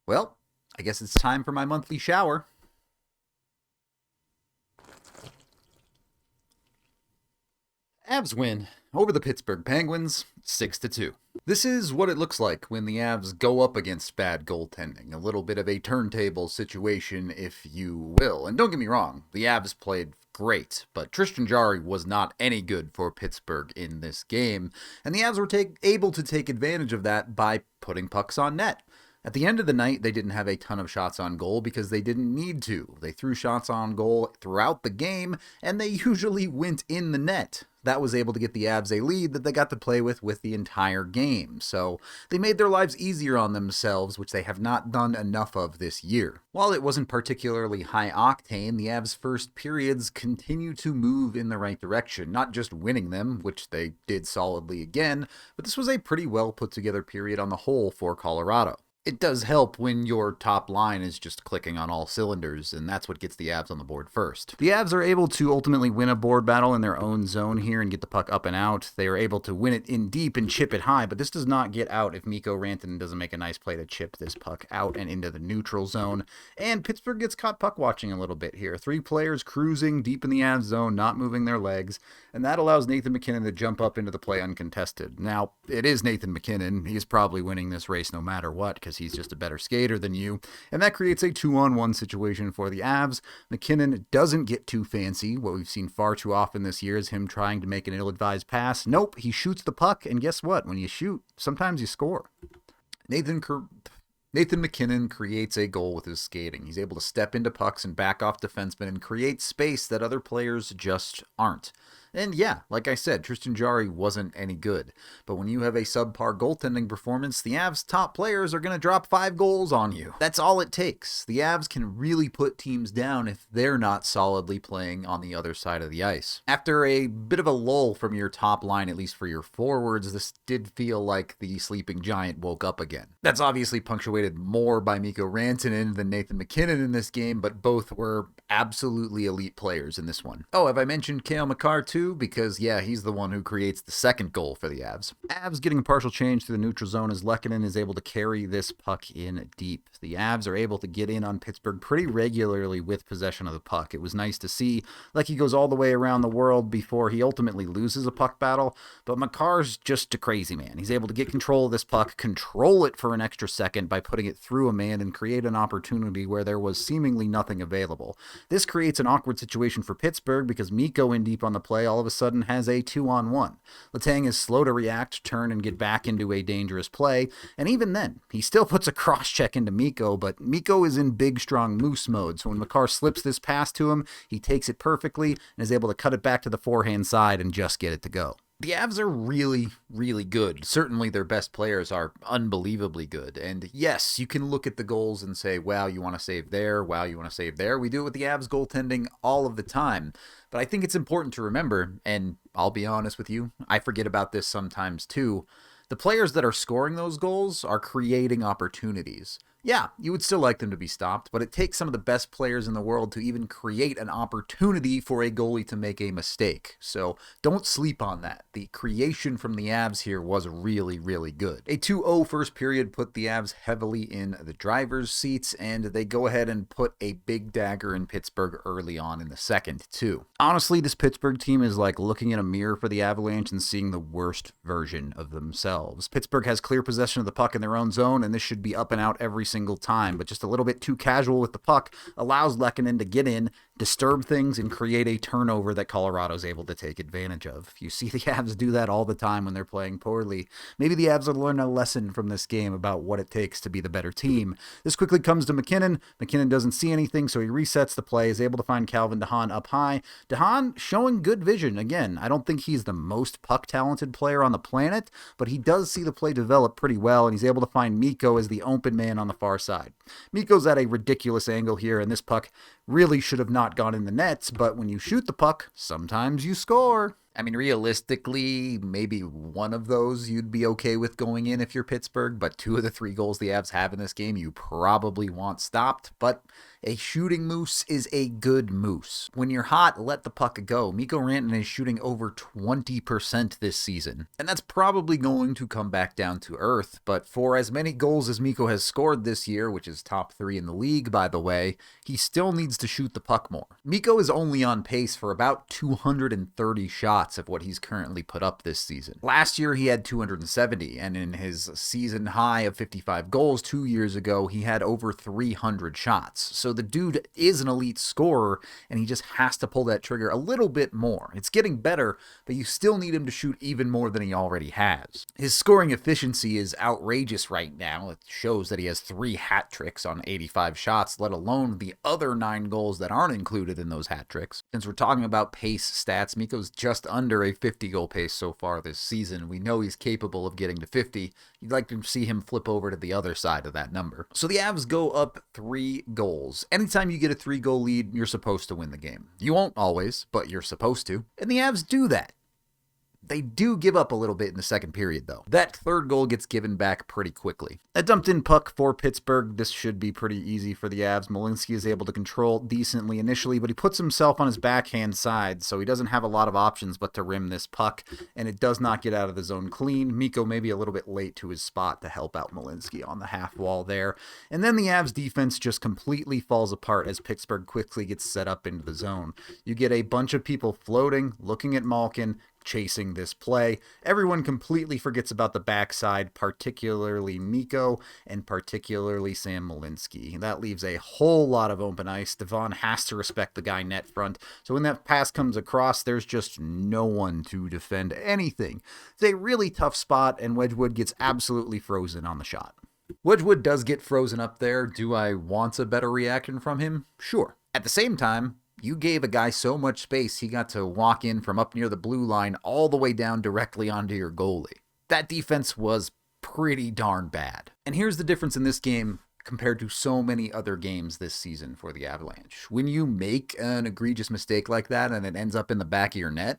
Well, I guess it's time for my monthly shower. Avs win over the Pittsburgh Penguins 6-2. This is what it looks like when the Avs go up against bad goaltending. A little bit of a turntable situation, if you will. And don't get me wrong, the Avs played great, but Tristan Jarry was not any good for Pittsburgh in this game, and the Avs were able to take advantage of that by putting pucks on net. At the end of the night, they didn't have a ton of shots on goal because they didn't need to. They threw shots on goal throughout the game, and they usually went in the net. That was able to get the Avs a lead that they got to play with the entire game. So they made their lives easier on themselves, which they have not done enough of this year. While it wasn't particularly high octane, the Avs' first periods continue to move in the right direction, not just winning them, which they did solidly again, but this was a pretty well put together period on the whole for Colorado. It does help when your top line is just clicking on all cylinders, and that's what gets the Avs on the board first. The Avs are able to ultimately win a board battle in their own zone here and get the puck up and out. They are able to win it in deep and chip it high, but this does not get out if Mikko Rantanen doesn't make a nice play to chip this puck out and into the neutral zone. And Pittsburgh gets caught puck watching a little bit here. 3 players cruising deep in the Avs zone, not moving their legs, and that allows Nathan MacKinnon to jump up into the play uncontested. Now, it is Nathan MacKinnon. He's probably winning this race no matter what, because he's just a better skater than you, and that creates a 2-on-1 situation for the Avs. MacKinnon doesn't get too fancy. What we've seen far too often this year is him trying to make an ill-advised pass. Nope, he shoots the puck, and guess what? When you shoot, sometimes you score. Nathan MacKinnon creates a goal with his skating. He's able to step into pucks and back off defensemen and create space that other players just aren't. And yeah, like I said, Tristan Jarry wasn't any good. But when you have a subpar goaltending performance, the Avs' top players are going to drop 5 goals on you. That's all it takes. The Avs can really put teams down if they're not solidly playing on the other side of the ice. After a bit of a lull from your top line, at least for your forwards, this did feel like the sleeping giant woke up again. That's obviously punctuated more by Mikko Rantanen than Nathan MacKinnon in this game, but both were absolutely elite players in this one. Oh, have I mentioned Cale Makar too? Because, yeah, he's the one who creates the second goal for the Avs. Avs getting a partial change through the neutral zone as Lehkonen is able to carry this puck in deep. The Avs are able to get in on Pittsburgh pretty regularly with possession of the puck. It was nice to see. Like, he goes all the way around the world before he ultimately loses a puck battle, but Makar's just a crazy man. He's able to get control of this puck, control it for an extra second by putting it through a man, and create an opportunity where there was seemingly nothing available. This creates an awkward situation for Pittsburgh because Mikko in deep on the play all of a sudden has a 2-on-1. Letang is slow to react, turn, and get back into a dangerous play, and even then, he still puts a cross-check into Mikko, but Mikko is in big, strong moose mode, so when Makar slips this pass to him, he takes it perfectly and is able to cut it back to the forehand side and just get it to go. The Avs are really, really good. Certainly their best players are unbelievably good. And yes, you can look at the goals and say, wow, you want to save there. Wow, you want to save there. We do it with the Avs goaltending all of the time. But I think it's important to remember, and I'll be honest with you, I forget about this sometimes too. The players that are scoring those goals are creating opportunities. Yeah, you would still like them to be stopped, but it takes some of the best players in the world to even create an opportunity for a goalie to make a mistake. So don't sleep on that. The creation from the Avs here was really, really good. A 2-0 first period put the Avs heavily in the driver's seats, and they go ahead and put a big dagger in Pittsburgh early on in the second, too. Honestly, this Pittsburgh team is like looking in a mirror for the Avalanche and seeing the worst version of themselves. Pittsburgh has clear possession of the puck in their own zone, and this should be up and out every single time, but just a little bit too casual with the puck allows Lehkonen to get in, disturb things, and create a turnover that Colorado's able to take advantage of. You see the Avs do that all the time when they're playing poorly. Maybe the Avs will learn a lesson from this game about what it takes to be the better team. This quickly comes to MacKinnon. MacKinnon doesn't see anything, so he resets the play, is able to find Calvin DeHaan up high. DeHaan showing good vision. Again, I don't think he's the most puck-talented player on the planet, but he does see the play develop pretty well, and he's able to find Mikko as the open man on the far side. Mikko's at a ridiculous angle here, and this puck really should have not gone in the nets, but when you shoot the puck, sometimes you score. I mean, realistically, maybe one of those you'd be okay with going in if you're Pittsburgh, but 2 of the 3 goals the Avs have in this game you probably want stopped. But a shooting moose is a good moose. When you're hot, let the puck go. Mikko Rantanen is shooting over 20% this season, and that's probably going to come back down to earth. But for as many goals as Mikko has scored this year, which is top 3 in the league, by the way, he still needs to shoot the puck more. Mikko is only on pace for about 230 shots of what he's currently put up this season. Last year, he had 270, and in his season high of 55 goals 2 years ago, he had over 300 shots. So the dude is an elite scorer, and he just has to pull that trigger a little bit more. It's getting better, but you still need him to shoot even more than he already has. His scoring efficiency is outrageous right now. It shows that he has 3 hat tricks on 85 shots, let alone the other 9 goals that aren't included in those hat tricks. Since we're talking about pace stats, Mikko's just under a 50-goal pace so far this season. We know he's capable of getting to 50. You'd like to see him flip over to the other side of that number. So the Avs go up 3 goals. Anytime you get a 3-goal lead, you're supposed to win the game. You won't always, but you're supposed to. And the Avs do that. They do give up a little bit in the second period, though. That 3rd goal gets given back pretty quickly. A dumped-in puck for Pittsburgh. This should be pretty easy for the Avs. Malinsky is able to control decently initially, but he puts himself on his backhand side, so he doesn't have a lot of options but to rim this puck, and it does not get out of the zone clean. Mikko maybe a little bit late to his spot to help out Malinsky on the half wall there. And then the Avs defense just completely falls apart as Pittsburgh quickly gets set up into the zone. You get a bunch of people floating, looking at Malkin, chasing this play. Everyone completely forgets about the backside, particularly Mikko and particularly Sam Malinsky. That leaves a whole lot of open ice. Devon has to respect the guy net front. So when that pass comes across, there's just no one to defend anything. It's a really tough spot, and Wedgwood gets absolutely frozen on the shot. Wedgwood does get frozen up there. Do I want a better reaction from him? Sure. At the same time, you gave a guy so much space, he got to walk in from up near the blue line all the way down directly onto your goalie. That defense was pretty darn bad. And here's the difference in this game compared to so many other games this season for the Avalanche. When you make an egregious mistake like that and it ends up in the back of your net,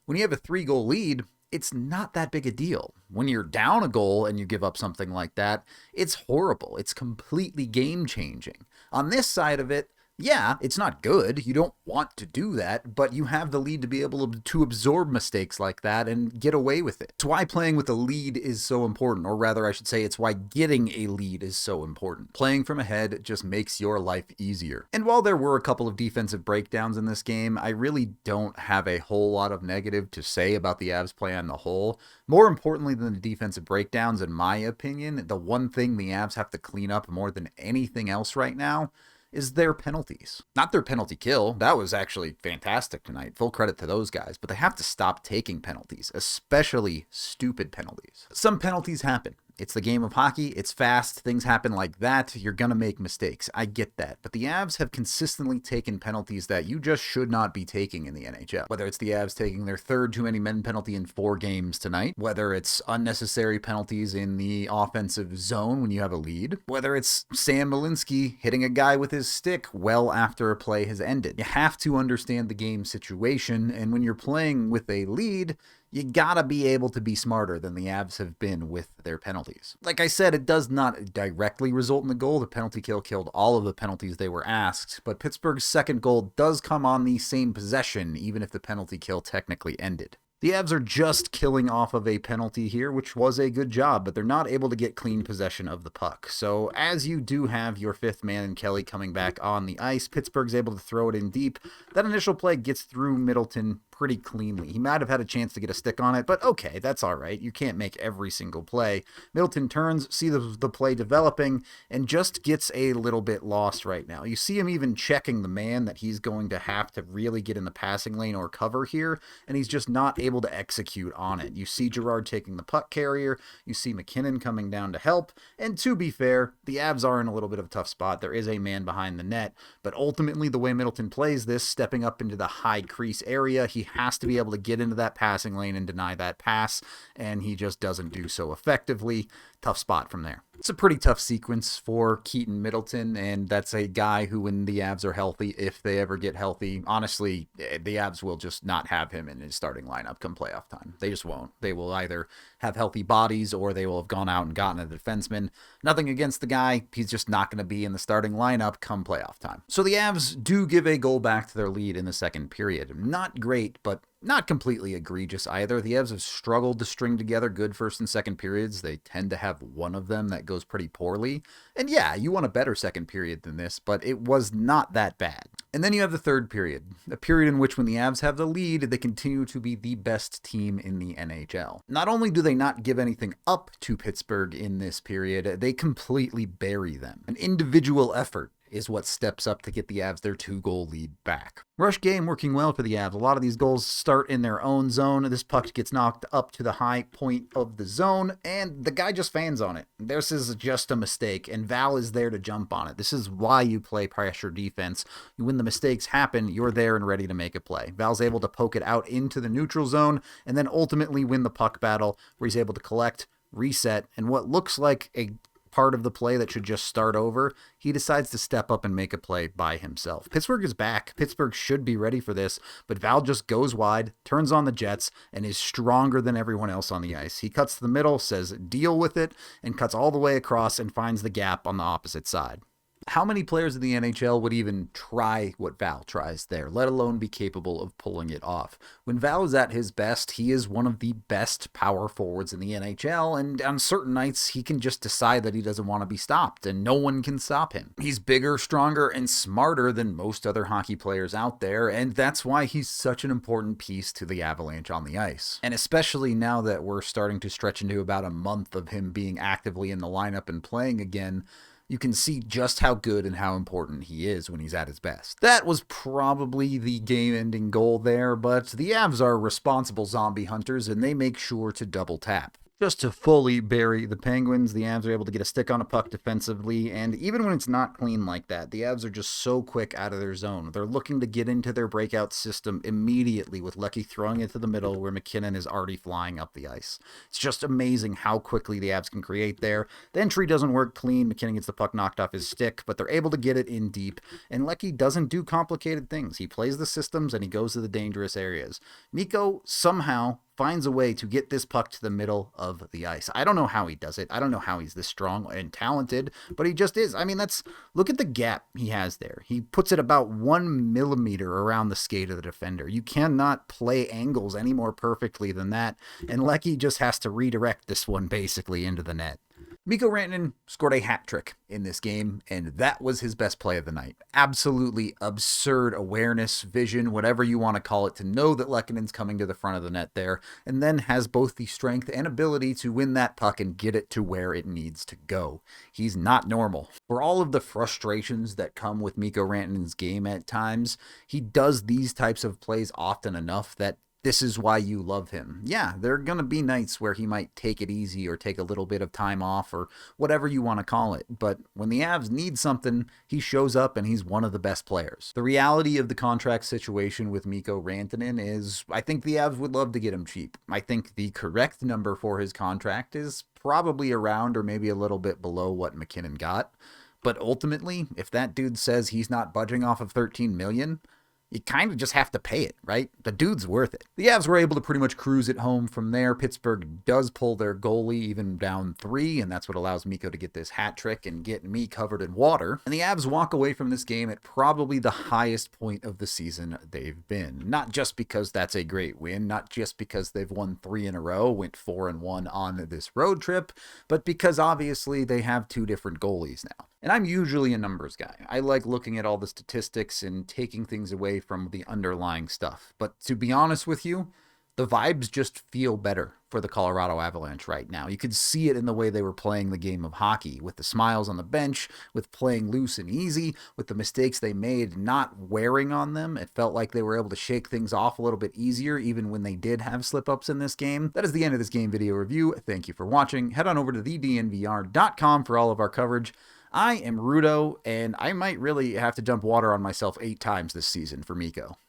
when you have a 3-goal lead, it's not that big a deal. When you're down a goal and you give up something like that, it's horrible. It's completely game-changing. On this side of it, yeah, it's not good. You don't want to do that, but you have the lead to be able to absorb mistakes like that and get away with it. It's why playing with a lead is so important, or rather I should say it's why getting a lead is so important. Playing from ahead just makes your life easier. And while there were a couple of defensive breakdowns in this game, I really don't have a whole lot of negative to say about the Avs play on the whole. More importantly than the defensive breakdowns, in my opinion, the one thing the Avs have to clean up more than anything else right now is their penalties. Not their penalty kill. That was actually fantastic tonight. Full credit to those guys. But they have to stop taking penalties, especially stupid penalties. Some penalties happen. It's the game of hockey. It's fast. Things happen like that. You're going to make mistakes. I get that. But the Avs have consistently taken penalties that you just should not be taking in the NHL. Whether it's the Avs taking their 3rd too many men penalty in 4 games tonight, whether it's unnecessary penalties in the offensive zone when you have a lead, whether it's Sam Malinsky hitting a guy with his stick well after a play has ended. You have to understand the game situation, and when you're playing with a lead, you gotta be able to be smarter than the Avs have been with their penalties. Like I said, it does not directly result in the goal. The penalty kill killed all of the penalties they were asked, but Pittsburgh's 2nd goal does come on the same possession, even if the penalty kill technically ended. The Avs are just killing off of a penalty here, which was a good job, but they're not able to get clean possession of the puck. So as you do have your 5th man and Kelly coming back on the ice, Pittsburgh's able to throw it in deep. That initial play gets through Middleton pretty cleanly. He might have had a chance to get a stick on it, but okay, that's all right. You can't make every single play. Middleton turns, see the play developing, and just gets a little bit lost right now. You see him even checking the man that he's going to have to really get in the passing lane or cover here, and he's just not able to execute on it. You see Girard taking the puck carrier, you see MacKinnon coming down to help, and to be fair, the Avs are in a little bit of a tough spot. There is a man behind the net, but ultimately the way Middleton plays this, stepping up into the high crease area, he has to be able to get into that passing lane and deny that pass, and he just doesn't do so effectively. tough spot from there. It's a pretty tough sequence for Keaton Middleton, and that's a guy who, when the Avs are healthy, if they ever get healthy, honestly, the Avs will just not have him in his starting lineup come playoff time. They just won't. They will either have healthy bodies or they will have gone out and gotten a defenseman. Nothing against the guy. He's just not going to be in the starting lineup come playoff time. So the Avs do give a goal back to their lead in the second period. Not great, but not completely egregious either. The Avs have struggled to string together good first and second periods. They tend to have one of them that goes pretty poorly. And yeah, you want a better second period than this, but it was not that bad. And then you have the third period, a period in which when the Avs have the lead, they continue to be the best team in the NHL. Not only do they not give anything up to Pittsburgh in this period, they completely bury them. An individual effort is what steps up to get the Avs their 2-goal lead back. Rush game working well for the Avs. A lot of these goals start in their own zone. This puck gets knocked up to the high point of the zone, and the guy just fans on it. This is just a mistake, and Val is there to jump on it. This is why you play pressure defense. When the mistakes happen, you're there and ready to make a play. Val's able to poke it out into the neutral zone, and then ultimately win the puck battle, where he's able to collect, reset, and what looks like a part of the play that should just start over, he decides to step up and make a play by himself. Pittsburgh is back. Pittsburgh should be ready for this, but Val just goes wide, turns on the Jets, and is stronger than everyone else on the ice. He cuts to the middle, says deal with it, and cuts all the way across and finds the gap on the opposite side. How many players in the NHL would even try what Val tries there, let alone be capable of pulling it off? When Val is at his best, he is one of the best power forwards in the NHL, and on certain nights, he can just decide that he doesn't want to be stopped, and no one can stop him. He's bigger, stronger, and smarter than most other hockey players out there, and that's why he's such an important piece to the Avalanche on the ice. And especially now that we're starting to stretch into about a month of him being actively in the lineup and playing again, you can see just how good and how important he is when he's at his best. That was probably the game-ending goal there, but the Avs are responsible zombie hunters, and they make sure to double tap. Just to fully bury the Penguins, the Avs are able to get a stick on a puck defensively, and even when it's not clean like that, the Avs are just so quick out of their zone. They're looking to get into their breakout system immediately with Lecky throwing it to the middle where MacKinnon is already flying up the ice. It's just amazing how quickly the Avs can create there. The entry doesn't work clean. MacKinnon gets the puck knocked off his stick, but they're able to get it in deep, and Lecky doesn't do complicated things. He plays the systems, and he goes to the dangerous areas. Mikko somehow finds a way to get this puck to the middle of the ice. I don't know how he does it. I don't know how he's this strong and talented, but he just is. I mean, look at the gap he has there. He puts it about 1 millimeter around the skate of the defender. You cannot play angles any more perfectly than that, and Lecky just has to redirect this one basically into the net. Mikko Rantanen scored a hat trick in this game, and that was his best play of the night. Absolutely absurd awareness, vision, whatever you want to call it, to know that Lehkonen's coming to the front of the net there, and then has both the strength and ability to win that puck and get it to where it needs to go. He's not normal. For all of the frustrations that come with Mikko Rantanen's game at times, he does these types of plays often enough that this is why you love him. Yeah, there are going to be nights where he might take it easy or take a little bit of time off or whatever you want to call it. But when the Avs need something, he shows up and he's one of the best players. The reality of the contract situation with Mikko Rantanen is I think the Avs would love to get him cheap. I think the correct number for his contract is probably around or maybe a little bit below what MacKinnon got. But ultimately, if that dude says he's not budging off of $13 million, you kind of just have to pay it, right? The dude's worth it. The Avs were able to pretty much cruise it home from there. Pittsburgh does pull their goalie even down 3, and that's what allows Mikko to get this hat trick and get me covered in water. And the Avs walk away from this game at probably the highest point of the season they've been. Not just because that's a great win, not just because they've won 3 in a row, went 4-1 on this road trip, but because obviously they have 2 different goalies now. And I'm usually a numbers guy. I like looking at all the statistics and taking things away from the underlying stuff. But to be honest with you, the vibes just feel better for the Colorado Avalanche right now. You could see it in the way they were playing the game of hockey, with the smiles on the bench, with playing loose and easy, with the mistakes they made not wearing on them. It felt like they were able to shake things off a little bit easier, even when they did have slip-ups in this game. That is the end of this game video review. Thank you for watching. Head on over to thednvr.com for all of our coverage. I am Rudo, and I might really have to dump water on myself 8 times this season for Mikko.